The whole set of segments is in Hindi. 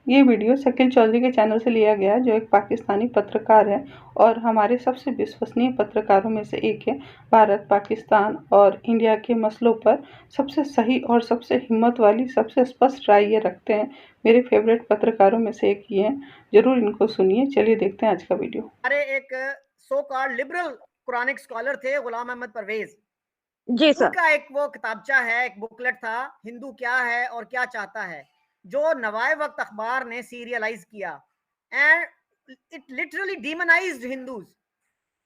ये वीडियो शकील चौधरी के चैनल से लिया गया है, जो एक पाकिस्तानी पत्रकार है और हमारे सबसे विश्वसनीय पत्रकारों में से एक है। भारत, पाकिस्तान और इंडिया के मसलों पर सबसे सही और सबसे हिम्मत वाली, सबसे स्पष्ट राय ये रखते हैं। मेरे फेवरेट पत्रकारों में से एक ये हैं। जरूर इनको सुनिए। चलिए देखते हैं आज का वीडियो। हमारे एक so called liberal Quranic scholar थे गुलाम अहमद परवेज। जी सर। उनका एक वो किताबचा है, एक बुकलेट था, हिंदू क्या है और क्या चाहता है, जो नवाए वक्त अखबार ने सीरियलाइज किया एंड इट लिटरली डीमोनाइज्ड हिंदूज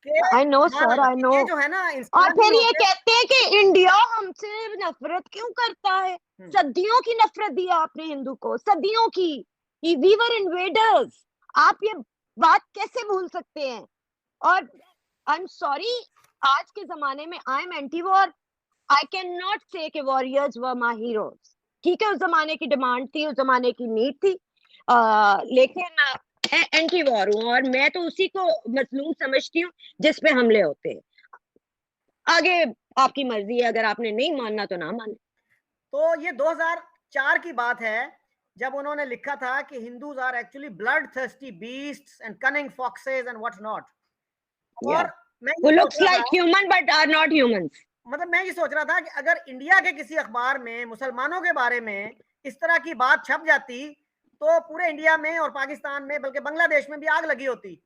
के। I know sir, I know. ये जो है ना, और इंसान फिर नहीं ये होते। कहते हैं कि इंडिया हमसे नफरत क्यों करता है। सदियों की नफरत दी आपने हिंदू को, सदियों की। We were invaders. आप ये बात कैसे भूल सकते हैं? और आई एम सॉरी, आज के जमाने में I am anti war. I can not से कि वॉरियर्स वर माय हीरोज। ठीक है, उस जमाने की डिमांड थी, उस जमाने की नीड थी। लेकिन एंटी वॉर हूँ और मैं तो उसी को मजलूम समझती हूँ जिस पे हमले होते हैं। आगे आपकी मर्जी है, अगर आपने नहीं मानना तो ना माने। तो ये 2004 की बात है, जब उन्होंने लिखा था कि Hindus are actually blood thirsty beasts and cunning foxes and what not. या और मैं वो ये सोच लुक्स रहा लाइक था, human but are not humans. मतलब मैं ये सोच रहा था कि अगर इंडिया के किसी अखबार में मुसलमानों के बारे में इस तरह की बात छप जाती, तो पूरे इंडिया में और पाकिस्तान में, बल्कि बांग्लादेश में भी आग लगी होती।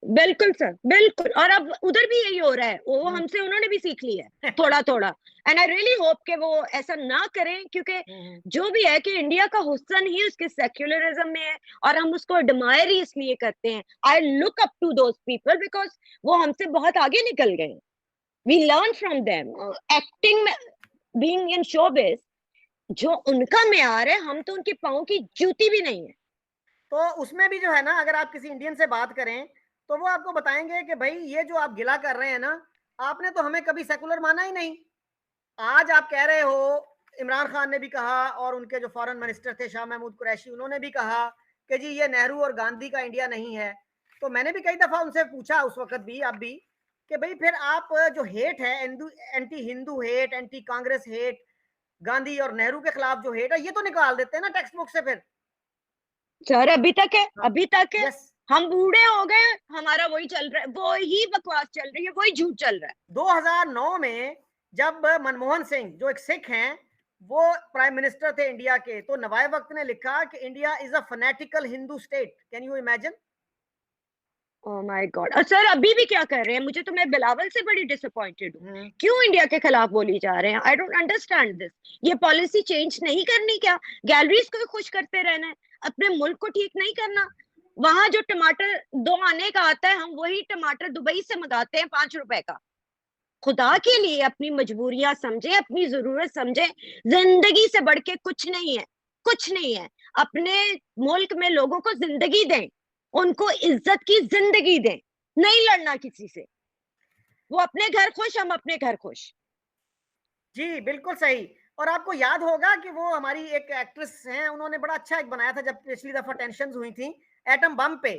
बिल्कुल सर, बिल्कुल। और अब उधर भी यही हो रहा है, वो हमसे उन्होंने भी सीख लिया है थोड़ा थोड़ा। एंड आई रियली होप कि वो ऐसा ना करें, क्योंकि जो भी है कि इंडिया का हुस्न ही उसके सेक्युलरिज्म में है और हम उसको एडमायर ही इसलिए करते हैं। I look up to those people because वो हमसे बहुत आगे निकल गए। We learn from them. Acting में, बीइंग इन शोबिज, जो उनका मेयार है, हम तो उनके पाँव की जूती भी नहीं है। तो उसमें भी जो है ना, अगर आप किसी इंडियन से बात करें तो वो आपको बताएंगे कि भाई ये जो आप गिला कर रहे हैं ना, आपने तो हमें कभी सेकुलर माना ही नहीं। आज आप कह रहे हो, इमरान खान ने भी कहा और उनके जो फॉरेन मिनिस्टर थे शाह महमूद कुरैशी, उन्होंने भी कहा कि जी ये नेहरू और गांधी का इंडिया नहीं है। तो मैंने भी कई दफा उनसे पूछा उस वक्त भी, आप भी, कि भाई फिर आप जो हेट है, anti Hindu hate, anti Congress hate, Gandhi और नेहरू के खिलाफ जो हेट है, ये तो निकाल देते हैं ना टेक्स्ट बुक से फिर। सर अभी तक है, हाँ, अभी तक है। यस। हम बूढ़े हो गए, हमारा वही चल रहा है, वही बकवास चल रही है, वही झूठ चल रहा है। 2009 में जब मनमोहन सिंह, जो एक सिख हैं, वो प्राइम मिनिस्टर थे इंडिया के, तो नवाए वक्त ने लिखा कि India is a फनेटिकल Hindu state. Can you imagine? Oh my God. और सर अभी भी क्या कर रहे हैं? मुझे तो, मैं बिलावल से बड़ी डिसअपॉइंटेड हूँ। क्यों इंडिया के खिलाफ बोली जा रहे हैं? I don't understand this. ये पॉलिसी चेंज नहीं करनी क्या? गैलरीज को ही खुश करते रहना है, अपने मुल्क को ठीक नहीं करना? वहां जो टमाटर 2 आने का आता है, हम वही टमाटर दुबई से मंगाते हैं 5 रुपए का। खुदा के लिए अपनी मजबूरियां समझे, अपनी जरूरत समझे। जिंदगी से बढ़ के कुछ नहीं है, कुछ नहीं है। अपने मुल्क में लोगों को जिंदगी दें, उनको इज्जत की जिंदगी दें, नहीं लड़ना किसी से। वो अपने घर खुश, हम अपने घर खुश। जी बिल्कुल सही। और आपको याद होगा कि वो हमारी एक एक्ट्रेस हैं, उन्होंने बड़ा अच्छा एक बनाया था जब पिछली दफा टेंशन हुई थी एटम बम पे।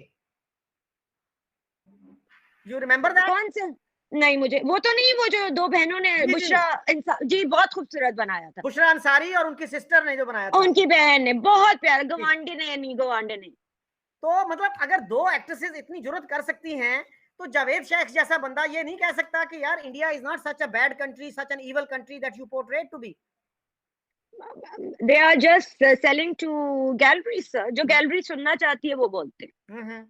You remember that? कौन से? नहीं, मुझे वो तो नहीं। वो जो 2 बहनों ने, जी जी, बुशरा जी, बहुत खूबसूरत बनाया था। बुशरा अंसारी और उनकी सिस्टर ने जो बनाया था। उनकी बहन ने बहुत प्यारा, गवांडे ने, नहीं गवांडे ने। तो मतलब अगर दो एक्ट्रेसेस इतनी जुर्रत कर सकती हैं, तो जावेद शेख जैसा बंदा ये नहीं कह सकता कि यार India is not such a bad country, such an evil country that you portrait to be. They are just selling to galleries sir. जो गैलरी सुनना चाहती है वो बोलते हैं।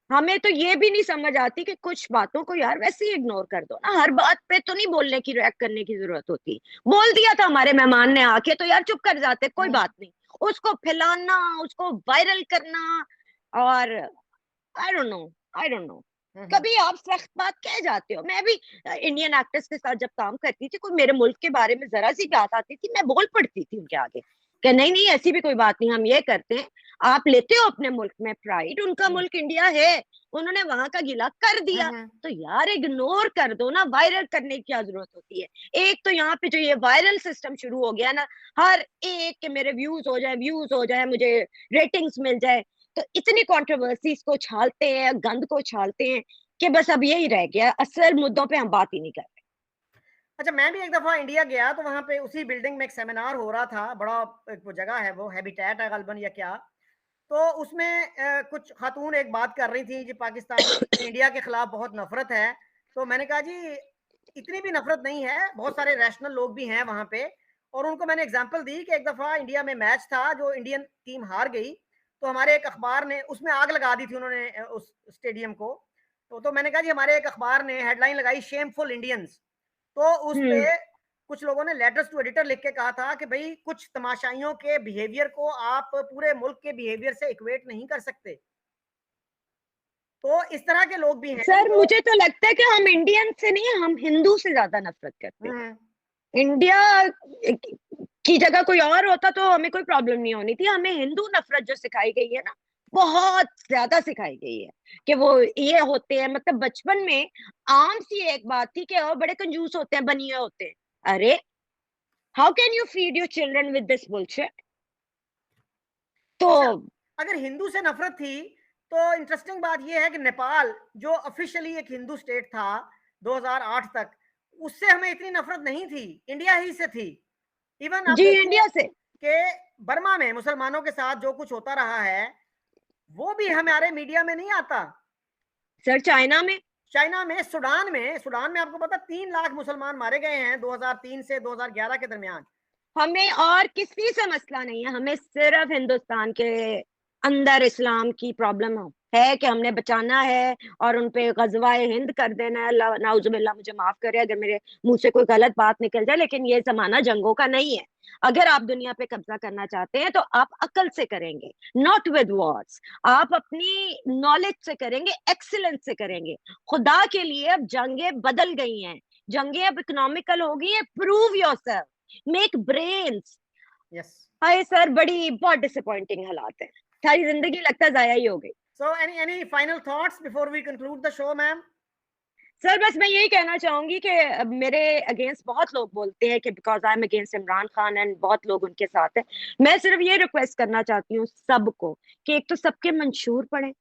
हमें तो ये भी नहीं समझ आती कि कुछ बातों को यार वैसे ही इग्नोर कर दो ना। हर बात पे तो नहीं बोलने की, रिएक्ट करने की जरूरत होती। बोल दिया था हमारे मेहमान ने आके, तो यार चुप कर जाते, कोई बात नहीं। उसको फैलाना, उसको वायरल करना, और I don't know, I don't know. कभी आप सख्त बात कह जाते हो। मैं भी इंडियन एक्टर्स के साथ जब काम करती थी, कोई मेरे मुल्क के बारे में जरा सी बात आती थी, मैं बोल पड़ती थी उनके आगे कि नहीं नहीं, ऐसी भी कोई बात नहीं, हम ये करते हैं। आप लेते हो अपने मुल्क में प्राइड, उनका मुल्क इंडिया है, उन्होंने वहां का गिला कर दिया, तो यार इग्नोर कर दो ना। वायरल करने की क्या जरूरत होती है? एक तो यहाँ पे जो ये वायरल सिस्टम शुरू हो गया ना, हर एक के मेरे व्यूज हो जाए, व्यूज हो जाए, मुझे रेटिंग्स मिल जाए, तो इतनी कंट्रोवर्सीज को छालते हैं, गंद को छालते हैं कि बस अब यही रह गया। असल मुद्दों पे हम बात ही नहीं कर रहे। अच्छा, मैं भी एक दफा इंडिया गया, तो वहां पे उसी बिल्डिंग में एक सेमिनार हो रहा था, बड़ा एक वो जगह है, वो हैबिटेट है गलबन या क्या। तो उसमें कुछ खातून एक बात कर रही थी जी, पाकिस्तान इंडिया के खिलाफ बहुत नफरत है। तो मैंने कहा जी इतनी भी नफरत नहीं है, बहुत सारे रैशनल लोग भी हैं वहां पे। और उनको मैंने एग्जांपल दी कि एक दफा इंडिया में मैच था जो इंडियन टीम हार गई, तो हमारे एक अखबार ने उसमें आग लगा दी थी उन्होंने उस स्टेडियम को। तो मैंने कहा जी हमारे एक अखबार ने हेडलाइन लगाई शेमफुल इंडियंस। तो उस पे कुछ लोगों ने लेटर्स टू एडिटर लिख के कहा था कि भाई कुछ तमाशाइयों के बिहेवियर को आप पूरे मुल्क के बिहेवियर से इक्वेट नहीं कर सकते। तो इस तरह के लोग भी हैं। सर मुझे तो लगता है कि हम इंडियन से नहीं, हम हिंदू से ज्यादा नफरत करते हैं। इंडिया की जगह कोई और होता तो हमें कोई प्रॉब्लम नहीं होनी थी। हमें हिंदू नफरत जो सिखाई गई है ना, बहुत ज्यादा सिखाई गई है कि वो ये होते हैं। मतलब बचपन में आम सी एक बात थी कि वो बड़े कंजूस होते हैं, बनिए होते हैं। अरे how can you feed your children with this bullshit? तो अगर हिंदू से नफरत थी तो इंटरेस्टिंग बात यह है कि नेपाल जो ऑफिशियली एक हिंदू स्टेट था 2008 तक, उससे हमें इतनी नफरत नहीं थी, इंडिया ही से थी। इवन आप जी इंडिया से कि बर्मा में मुसलमानों के साथ जो कुछ होता रहा है वो भी हमारे मीडिया में नहीं आता। सर चाइना में सूडान में आपको पता 3 लाख मुसलमान मारे गए हैं 2003 से 2011 के दरमियान। हमें और किसी से मसला नहीं है, हमें सिर्फ हिंदुस्तान के अंदर इस्लाम की प्रॉब्लम है कि हमने बचाना है और उनपे गजवाए हिंद कर देना है। अल्लाह नाउजुबिल्लाह मुझे माफ करे अगर मेरे मुंह से कोई गलत बात निकल जाए, लेकिन ये जमाना जंगों का नहीं है। अगर आप दुनिया पे कब्जा करना चाहते हैं तो आप अकल से करेंगे, नॉट विद वॉर्स। आप अपनी नॉलेज से करेंगे, एक्सीलेंस से करेंगे। खुदा के लिए अब जंगें बदल गई हैं, जंगें अब इकोनॉमिकल हो गई हैं। Prove yourself, make brains. Yes hi sir, बड़ी बहुत डिसअपॉइंटिंग हालात है, सारी जिंदगी लगता है जाया ही हो गई। So any final thoughts before we conclude the show ma'am? Sir बस मैं यही कहना चाहूंगी कि मेरे अगेंस्ट बहुत लोग बोलते हैं कि because I am against Imran Khan, and बहुत लोग उनके साथ हैं। मैं सिर्फ ये रिक्वेस्ट करना चाहती हूँ सबको कि एक तो सबके मंशूर पढ़ें,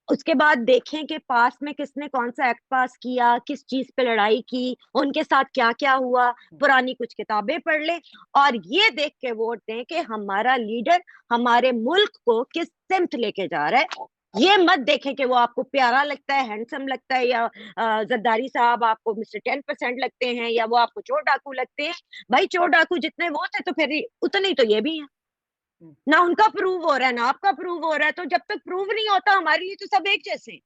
उसके बाद देखें कि पास में किसने कौन सा एक्ट पास किया, किस चीज पे लड़ाई की, उनके साथ क्या क्या हुआ, पुरानी कुछ किताबें पढ़ लें और ये देख के वोट दें कि हमारा लीडर हमारे मुल्क को किस सिमत लेके जा रहा है। ये मत देखें कि वो आपको प्यारा लगता है, हैंडसम लगता है, या जरदारी साहब आपको मिस्टर 10% लगते हैं, या वो आपको चोर डाकू लगते हैं। भाई चोर डाकू जितने वो थे तो फिर उतने ही तो ये भी हैं। ना उनका प्रूव हो रहा है ना आपका प्रूव हो रहा है, तो जब तक प्रूव नहीं होता हमारे लिए तो सब एक जैसे।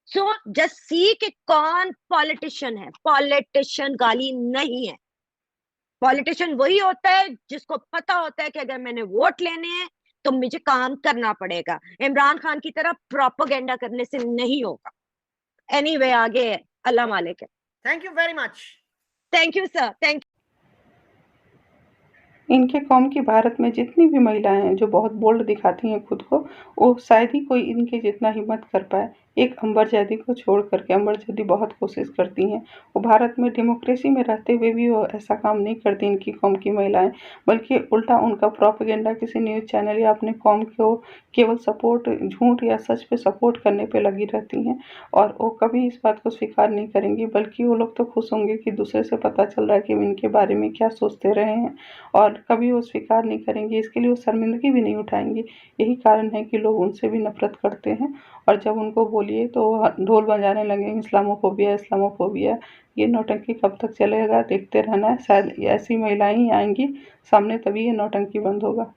सो जस्ट सी कि कौन पॉलिटिशियन है। पॉलिटिशियन गाली नहीं है। पॉलिटिशियन वही होता है जिसको पता होता है कि अगर मैंने वोट लेने हैं तो मुझे काम करना पड़ेगा। इमरान खान की तरह प्रोपेगेंडा करने से नहीं होगा। एनीवे आगे अल्लाह मालिक है। Thank you very much. Thank you sir, thank इनके कौम की भारत में जितनी भी महिलाएं हैं जो बहुत बोल्ड दिखाती हैं खुद को, वो शायद ही कोई इनके जितना हिम्मत कर पाए। एक अंबर जैदी को छोड़ करके, अंबर जैदी बहुत कोशिश करती हैं, वो भारत में डेमोक्रेसी में रहते हुए भी वो ऐसा काम नहीं करती इनकी कौम की महिलाएं, बल्कि उल्टा उनका प्रोपेगेंडा किसी न्यूज़ चैनल या अपने कौम को केवल सपोर्ट, झूठ या सच पे सपोर्ट करने पे लगी रहती हैं। और वो कभी इस बात को स्वीकार नहीं करेंगी, बल्कि वो लोग तो खुश होंगे कि दूसरे से पता चल रहा है कि वो इनके बारे में क्या सोचते रहे हैं, और कभी वो स्वीकार नहीं करेंगी, इसके लिए वो शर्मिंदगी भी नहीं उठाएंगी। यही कारण है कि लोग उनसे भी नफरत करते हैं। और जब उनको बोलिए तो ढोल बजाने लगे इस्लामोफोबिया इस्लामोफोबिया। ये नौटंकी कब तक चलेगा, देखते रहना है। शायद ऐसी महिलाएं ही आएंगी सामने, तभी ये नौटंकी बंद होगा।